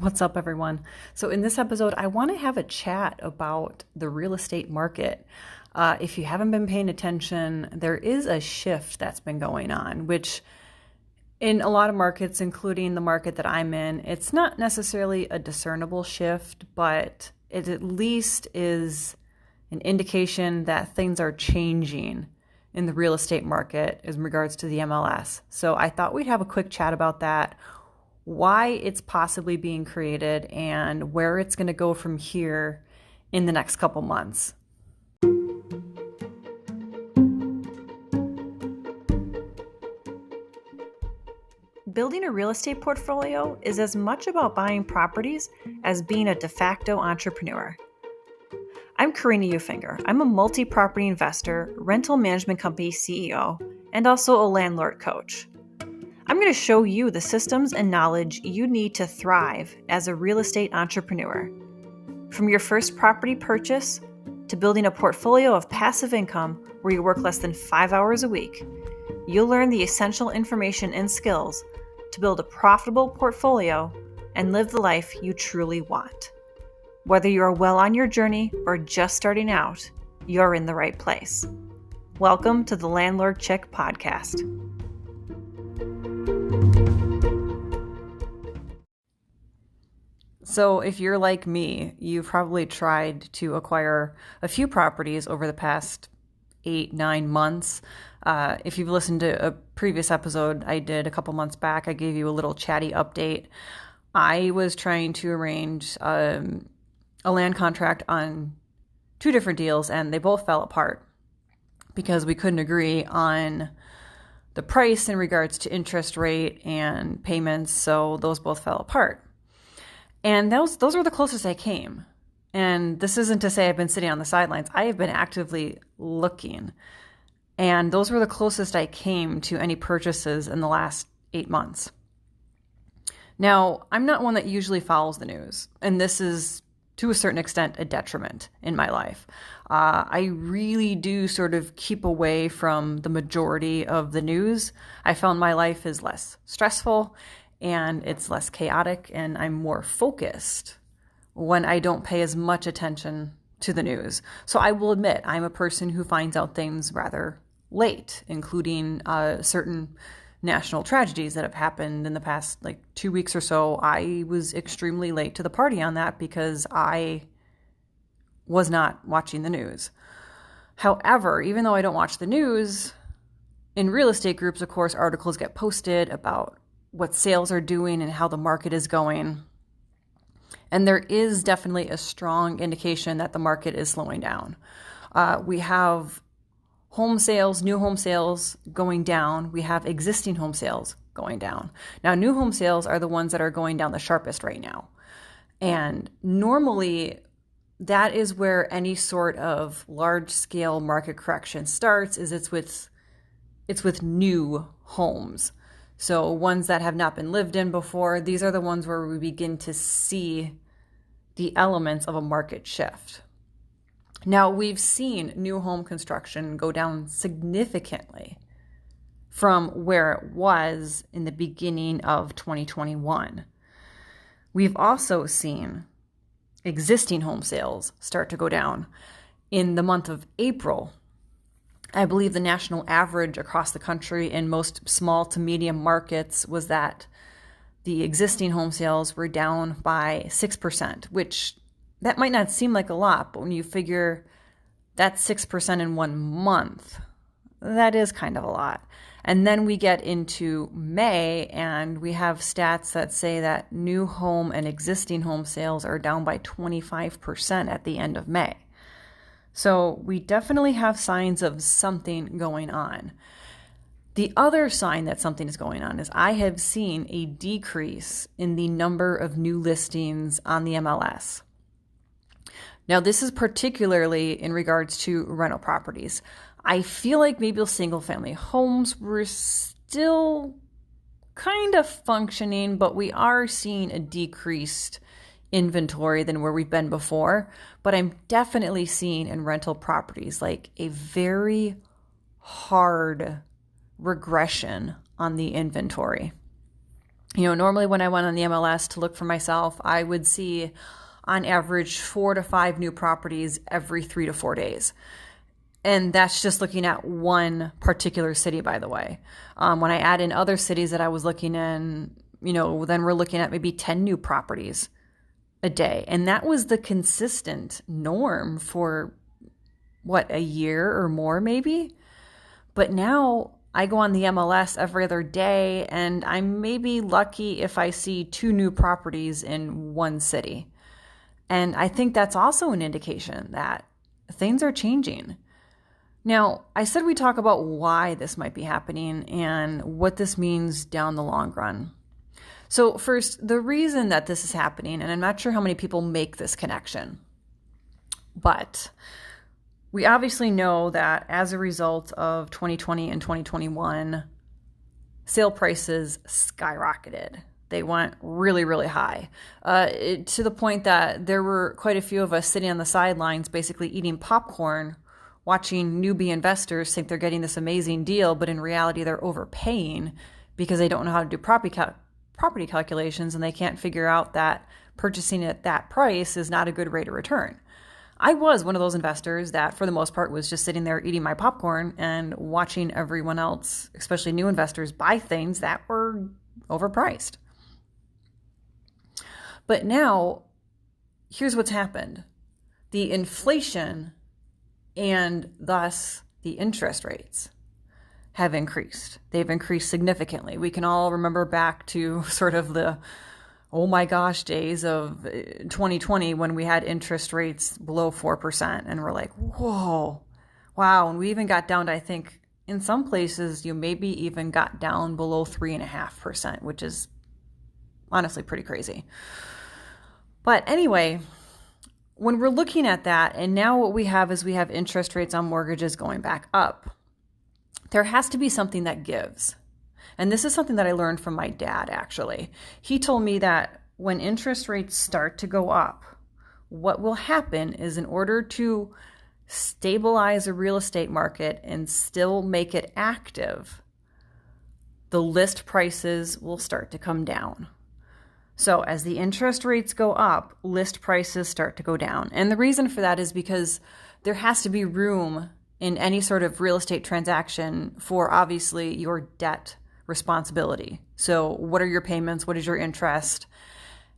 What's up, everyone? So, in this episode, I want to have a chat about the real estate market. If you haven't been paying attention, there is a shift that's been going on, which in a lot of markets, including the market that I'm in, it's not necessarily a discernible shift, but it at least is an indication that things are changing in the real estate market in regards to the MLS. So, I thought we'd have a quick chat about that, why it's possibly being created, and where it's going to go from here in the next couple months. Building a real estate portfolio is as much about buying properties as being a de facto entrepreneur. I'm Karina Ufinger. I'm a multi-property investor, rental management company CEO, and also a landlord coach. I'm going to show you the systems and knowledge you need to thrive as a real estate entrepreneur. From your first property purchase to building a portfolio of passive income where you work less than 5 hours a week, you'll learn the essential information and skills to build a profitable portfolio and live the life you truly want. Whether you're well on your journey or just starting out, you're in the right place. Welcome to the Landlord Chick podcast. So if you're like me, you've probably tried to acquire a few properties over the past 8-9 months. If you've listened to a previous episode I did a couple months back, I gave you a little chatty update. I was trying to arrange a land contract on 2 different deals, and they both fell apart because we couldn't agree on the price in regards to interest rate and payments, so those both fell apart. And those were the closest I came. And this isn't to say I've been sitting on the sidelines. I have been actively looking. And those were the closest I came to any purchases in the last 8 months. Now, I'm not one that usually follows the news. And this is, to a certain extent, a detriment in my life. I really do sort of keep away from the majority of the news. I found my life is less stressful and it's less chaotic, and I'm more focused when I don't pay as much attention to the news. So I will admit, I'm a person who finds out things rather late, including certain national tragedies that have happened in the past 2 weeks or so. I was extremely late to the party on that because I was not watching the news. However, even though I don't watch the news, in real estate groups, of course, articles get posted about what sales are doing and how the market is going. And there is definitely a strong indication that the market is slowing down. We have home sales, new home sales going down. We have existing home sales going down. Now, new home sales are the ones that are going down the sharpest right now. And normally, that is where any sort of large-scale market correction starts, is it's with new homes. So ones that have not been lived in before, these are the ones where we begin to see the elements of a market shift. Now, we've seen new home construction go down significantly from where it was in the beginning of 2021. We've also seen existing home sales start to go down. In the month of April, I believe the national average across the country in most small to medium markets was that the existing home sales were down by 6%, which that might not seem like a lot, but when you figure that's 6% in 1 month, that is kind of a lot. And then we get into May, and we have stats that say that new home and existing home sales are down by 25% at the end of May. So we definitely have signs of something going on. The other sign that something is going on is I have seen a decrease in the number of new listings on the MLS. Now, this is particularly in regards to rental properties. I feel like maybe single-family homes were still kind of functioning, but we are seeing a decreased inventory than where we've been before. But I'm definitely seeing in rental properties like a very hard regression on the inventory. Normally when I went on the MLS to look for myself, I would see on average 4 to 5 new properties every 3 to 4 days. And that's just looking at one particular city, by the way. When I add in other cities that I was looking in, then we're looking at maybe 10 new properties a day. And that was the consistent norm for a year or more maybe? But now I go on the MLS every other day and I'm maybe lucky if I see 2 new properties in one city. And I think that's also an indication that things are changing. Now, I said we talk about why this might be happening and what this means down the long run. So first, the reason that this is happening, and I'm not sure how many people make this connection, but we obviously know that as a result of 2020 and 2021, sale prices skyrocketed. They went really, really high, to the point that there were quite a few of us sitting on the sidelines basically eating popcorn, watching newbie investors think they're getting this amazing deal, but in reality they're overpaying because they don't know how to do property calculations and they can't figure out that purchasing at that price is not a good rate of return. I was one of those investors that for the most part was just sitting there eating my popcorn and watching everyone else, especially new investors, buy things that were overpriced. But now, here's what's happened. The inflation and thus the interest rates have increased. They've increased significantly. We can all remember back to sort of the oh my gosh days of 2020 when we had interest rates below 4% and we're like, whoa, wow. And we even got down to, I think in some places you maybe even got down below 3.5%, which is honestly pretty crazy. But anyway, when we're looking at that, and now what we have is we have interest rates on mortgages going back up, there has to be something that gives. And this is something that I learned from my dad, actually. He told me that when interest rates start to go up, what will happen is in order to stabilize a real estate market and still make it active, the list prices will start to come down. So as the interest rates go up, list prices start to go down. And the reason for that is because there has to be room in any sort of real estate transaction for obviously your debt responsibility. So what are your payments? What is your interest?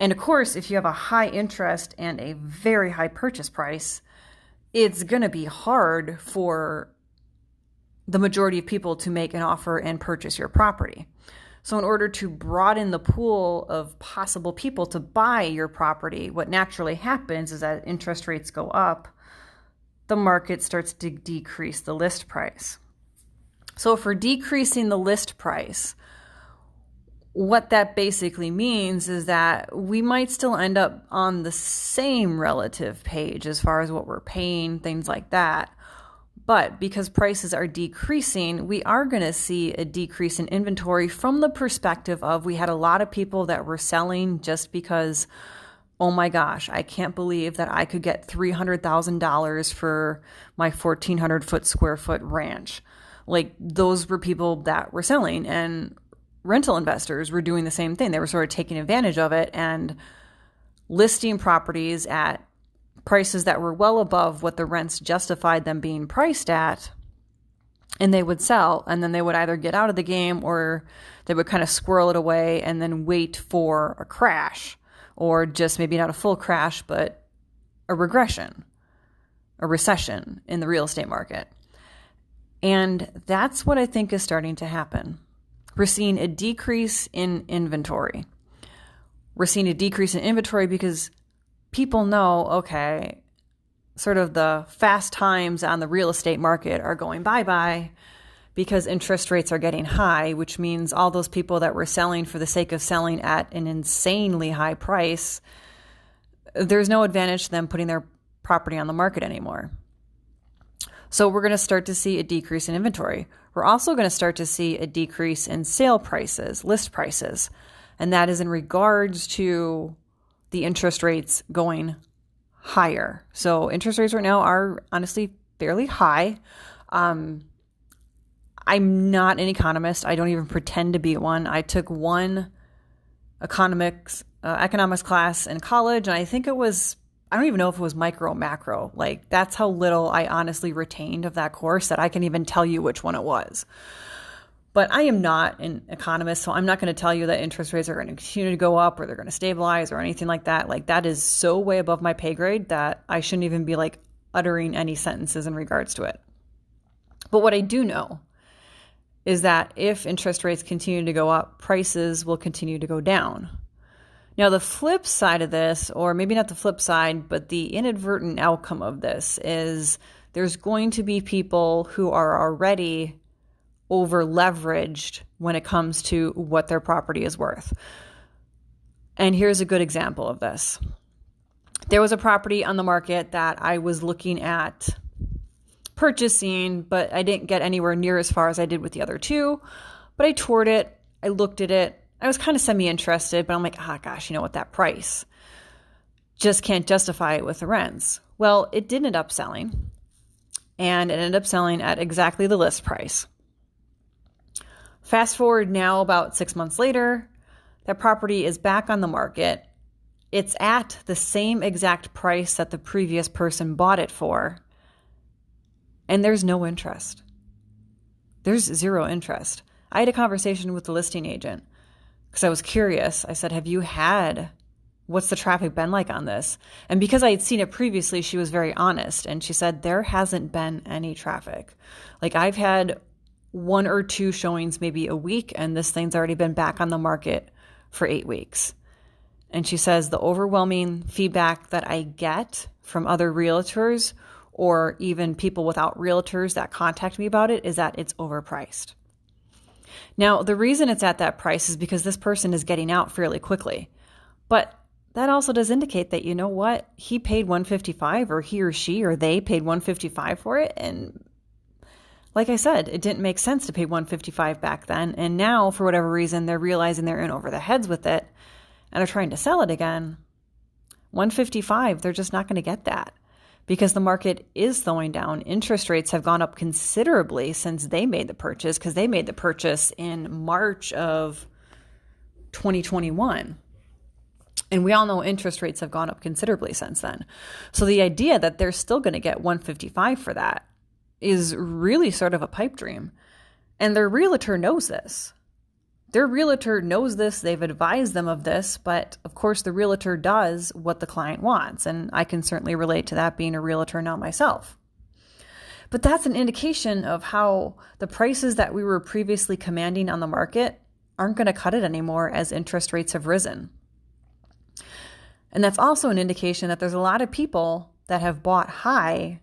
And of course, if you have a high interest and a very high purchase price, it's going to be hard for the majority of people to make an offer and purchase your property. So in order to broaden the pool of possible people to buy your property, what naturally happens is that interest rates go up, the market starts to decrease the list price. So if we're decreasing the list price, what that basically means is that we might still end up on the same relative page as far as what we're paying, things like that. But because prices are decreasing, we are going to see a decrease in inventory from the perspective of we had a lot of people that were selling just because, oh my gosh, I can't believe that I could get $300,000 for my 1,400 square foot ranch. Like those were people that were selling, and rental investors were doing the same thing. They were sort of taking advantage of it and listing properties at prices that were well above what the rents justified them being priced at, and they would sell, and then they would either get out of the game or they would kind of squirrel it away and then wait for a crash, or just maybe not a full crash, but a regression, a recession in the real estate market. And that's what I think is starting to happen. We're seeing a decrease in inventory. We're seeing a decrease in inventory because people know, okay, sort of the fast times on the real estate market are going bye-bye because interest rates are getting high, which means all those people that were selling for the sake of selling at an insanely high price, there's no advantage to them putting their property on the market anymore. So we're going to start to see a decrease in inventory. We're also going to start to see a decrease in sale prices, list prices, and that is in regards to the interest rates going higher. So interest rates right now are honestly fairly high. I'm not an economist. I don't even pretend to be one. I took one economics class in college. And I think I don't even know if it was micro or macro. Like, that's how little I honestly retained of that course that I can even tell you which one it was. But I am not an economist, so I'm not going to tell you that interest rates are going to continue to go up or they're going to stabilize or anything like that. Like, that is so way above my pay grade that I shouldn't even be like uttering any sentences in regards to it. But what I do know is that if interest rates continue to go up, prices will continue to go down. Now, the flip side of this, or maybe not the flip side, but the inadvertent outcome of this is there's going to be people who are already over leveraged when it comes to what their property is worth. And here's a good example of this. There was a property on the market that I was looking at purchasing, but I didn't get anywhere near as far as I did with the other two. But I toured it, I looked at it, I was kind of semi-interested, but I'm like, gosh, you know what, that price just can't justify it with the rents. Well, it did end up selling, and it ended up selling at exactly the list price. Fast forward now about 6 months later, that property is back on the market. It's at the same exact price that the previous person bought it for, and there's no interest. There's zero interest. I had a conversation with the listing agent because I was curious. I said, what's the traffic been like on this? And because I had seen it previously, she was very honest. And she said, there hasn't been any traffic. Like, I've had 1 or 2 showings maybe a week, and this thing's already been back on the market for 8 weeks. And she says the overwhelming feedback that I get from other realtors or even people without realtors that contact me about it is that it's overpriced. Now, the reason it's at that price is because this person is getting out fairly quickly. But that also does indicate that, you know what, he paid $155, or he or she or they paid $155 for it. And like I said, it didn't make sense to pay $155 back then. And now, for whatever reason, they're realizing they're in over their heads with it and are trying to sell it again. $155, they're just not going to get that because the market is slowing down. Interest rates have gone up considerably since they made the purchase, because they made the purchase in March of 2021. And we all know interest rates have gone up considerably since then. So the idea that they're still going to get $155 for that is really sort of a pipe dream. And their realtor knows this. Their realtor knows this. They've advised them of this. But of course, the realtor does what the client wants. And I can certainly relate to that, being a realtor now myself. But that's an indication of how the prices that we were previously commanding on the market aren't going to cut it anymore as interest rates have risen. And that's also an indication that there's a lot of people that have bought high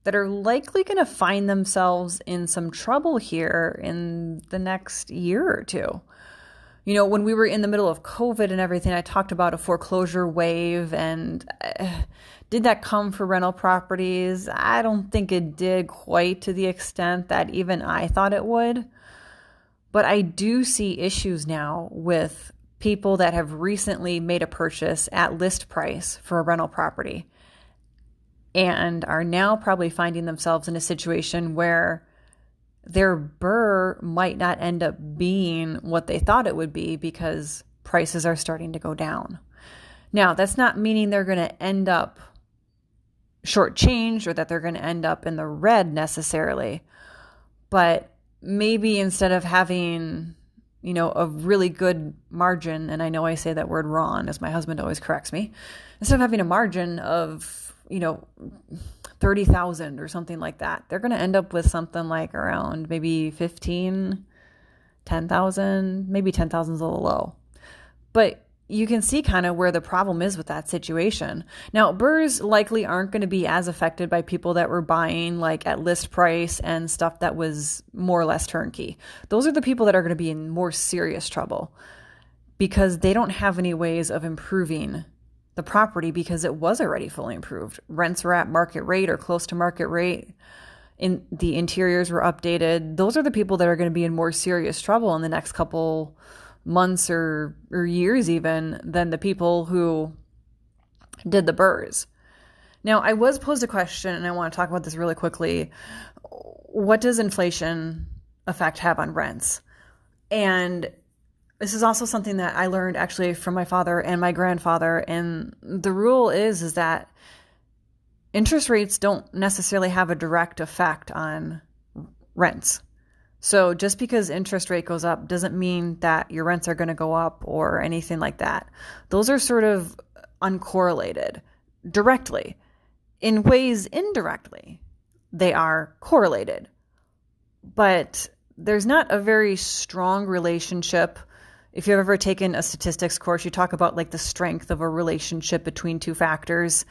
that are likely going to find themselves in some trouble here in the next year or two. You know, when we were in the middle of COVID and everything, I talked about a foreclosure wave, and did that come for rental properties? I don't think it did quite to the extent that even I thought it would. But I do see issues now with people that have recently made a purchase at list price for a rental property and are now probably finding themselves in a situation where their BRRRR might not end up being what they thought it would be because prices are starting to go down. Now, that's not meaning they're going to end up shortchanged or that they're going to end up in the red necessarily, but maybe instead of having, you know, a really good margin, and I know I say that word wrong, as my husband always corrects me, instead of having a margin of, you know, 30,000 or something like that, they're going to end up with something like around maybe 10,000, maybe 10,000 is a little low. But you can see kind of where the problem is with that situation. Now, BRRRRs likely aren't going to be as affected by people that were buying like at list price and stuff that was more or less turnkey. Those are the people that are going to be in more serious trouble because they don't have any ways of improving the property because it was already fully improved. Rents were at market rate or close to market rate. The interiors were updated. Those are the people that are going to be in more serious trouble in the next couple months or years even than the people who did the BRRRRs. Now, I was posed a question, and I want to talk about this really quickly. What does inflation effect have on rents? And This is also something that I learned actually from my father and my grandfather. And the rule is that interest rates don't necessarily have a direct effect on rents. So just because interest rate goes up doesn't mean that your rents are going to go up or anything like that. Those are sort of uncorrelated directly. In ways indirectly, they are correlated. But there's not a very strong relationship. If you've ever taken a statistics course, you talk about like the strength of a relationship between two factors.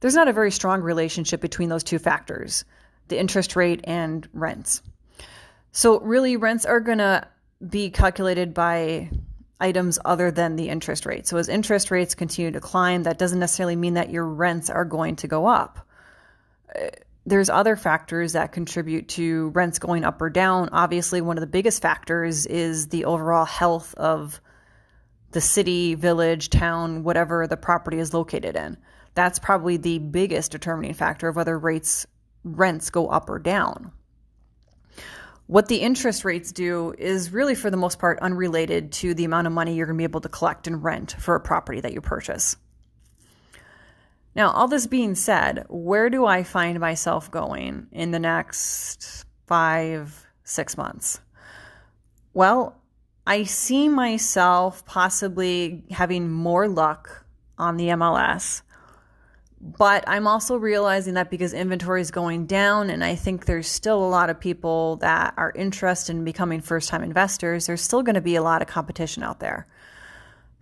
There's not a very strong relationship between those two factors, the interest rate and rents. So really, rents are going to be calculated by items other than the interest rate. So as interest rates continue to climb, that doesn't necessarily mean that your rents are going to go up. There's other factors that contribute to rents going up or down. Obviously, one of the biggest factors is the overall health of the city, village, town, whatever the property is located in. That's probably the biggest determining factor of whether rents go up or down. What the interest rates do is really, for the most part, unrelated to the amount of money you're going to be able to collect and rent for a property that you purchase. Now, all this being said, where do I find myself going in the next 5-6 months? Well, I see myself possibly having more luck on the MLS. But I'm also realizing that because inventory is going down, and I think there's still a lot of people that are interested in becoming first-time investors, there's still going to be a lot of competition out there.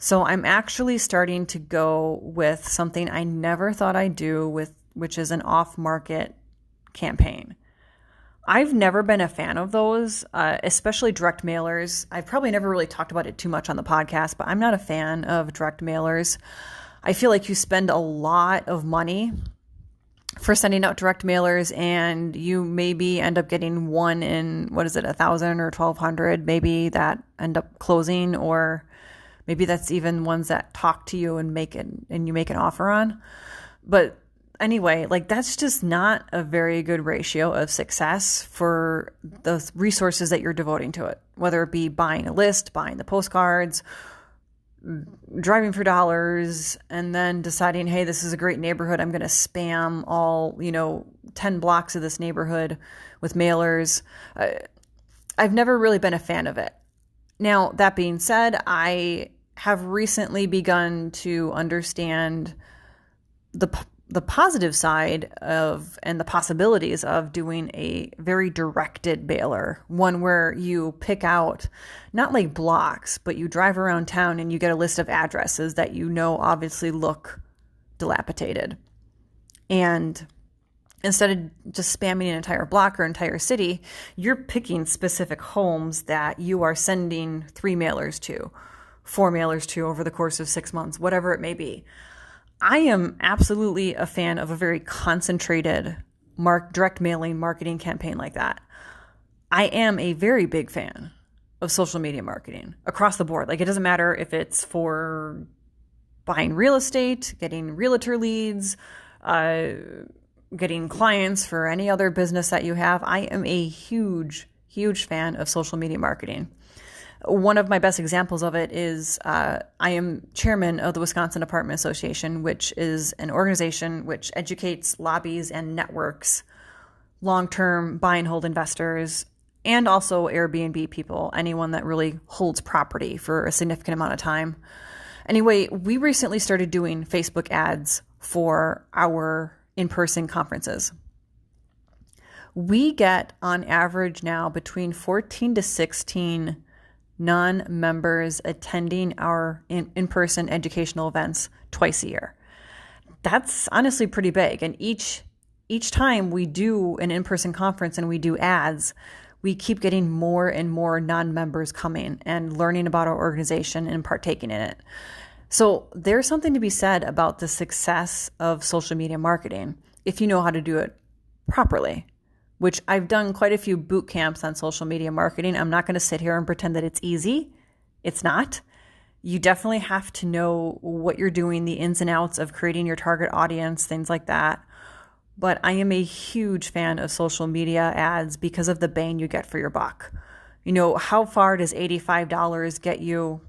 So I'm actually starting to go with something I never thought I'd do, which is an off-market campaign. I've never been a fan of those, especially direct mailers. I've probably never really talked about it too much on the podcast, but I'm not a fan of direct mailers. I feel like you spend a lot of money for sending out direct mailers, and you maybe end up getting one in, 1,000 or 1,200, maybe that end up closing, or maybe that's even ones that talk to you and you make an offer on. But anyway, like that's just not a very good ratio of success for the resources that you're devoting to it, whether it be buying a list, buying the postcards, driving for dollars, and then deciding, hey, this is a great neighborhood. I'm going to spam all, 10 blocks of this neighborhood with mailers. I've never really been a fan of it. Now, that being said, I have recently begun to understand the positive side of and the possibilities of doing a very directed mailer, one where you pick out not like blocks, but you drive around town and you get a list of addresses that obviously look dilapidated. And instead of just spamming an entire block or entire city, you're picking specific homes that you are sending 3 mailers to, 4 mailers to over the course of 6 months, whatever it may be. I am absolutely a fan of a very concentrated direct mailing marketing campaign like that. I am a very big fan of social media marketing across the board. Like, it doesn't matter if it's for buying real estate, getting realtor leads, getting clients for any other business that you have. I am a huge, huge fan of social media marketing. One of my best examples of it is I am chairman of the Wisconsin Apartment Association, which is an organization which educates, lobbies, and networks long-term buy and hold investors, and also Airbnb people, anyone that really holds property for a significant amount of time. Anyway, we recently started doing Facebook ads for our in-person conferences. We get on average now between 14 to 16 non-members attending our in-person educational events twice a year. That's honestly pretty big. And each time we do an in-person conference and we do ads, we keep getting more and more non-members coming and learning about our organization and partaking in it. So there's something to be said about the success of social media marketing if you know how to do it properly, which I've done quite a few boot camps on social media marketing. I'm not going to sit here and pretend that it's easy. It's not. You definitely have to know what you're doing, the ins and outs of creating your target audience, things like that. But I am a huge fan of social media ads because of the bang you get for your buck. How far does $85 get you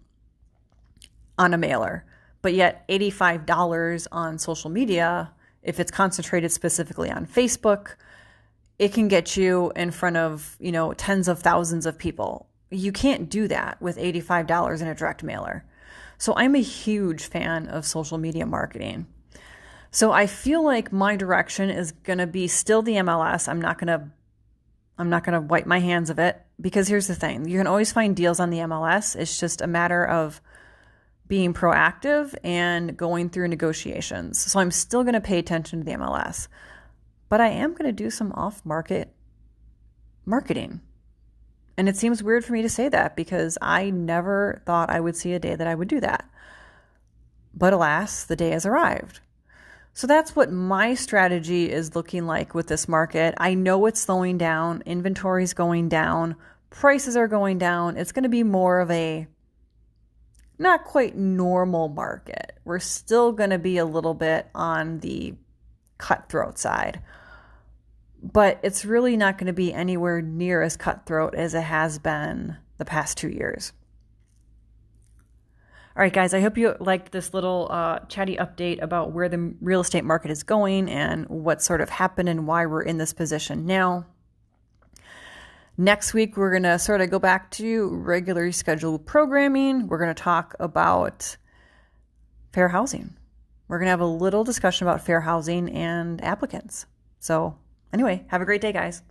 on a mailer. But yet $85 on social media, if it's concentrated specifically on Facebook, it can get you in front of, tens of thousands of people. You can't do that with $85 in a direct mailer. So I'm a huge fan of social media marketing. So I feel like my direction is going to be still the MLS. I'm not going to wipe my hands of it, because here's the thing. You can always find deals on the MLS. It's just a matter of being proactive and going through negotiations. So I'm still going to pay attention to the MLS, but I am going to do some off-market marketing. And it seems weird for me to say that, because I never thought I would see a day that I would do that. But alas, the day has arrived. So that's what my strategy is looking like with this market. I know it's slowing down. Inventory is going down. Prices are going down. It's going to be more of a not quite normal market. We're still going to be a little bit on the cutthroat side, but it's really not going to be anywhere near as cutthroat as it has been the past 2 years. All right, guys, I hope you liked this little chatty update about where the real estate market is going and what sort of happened and why we're in this position now. Next week, we're going to sort of go back to regularly scheduled programming. We're going to talk about fair housing. We're going to have a little discussion about fair housing and applicants. So anyway, have a great day, guys.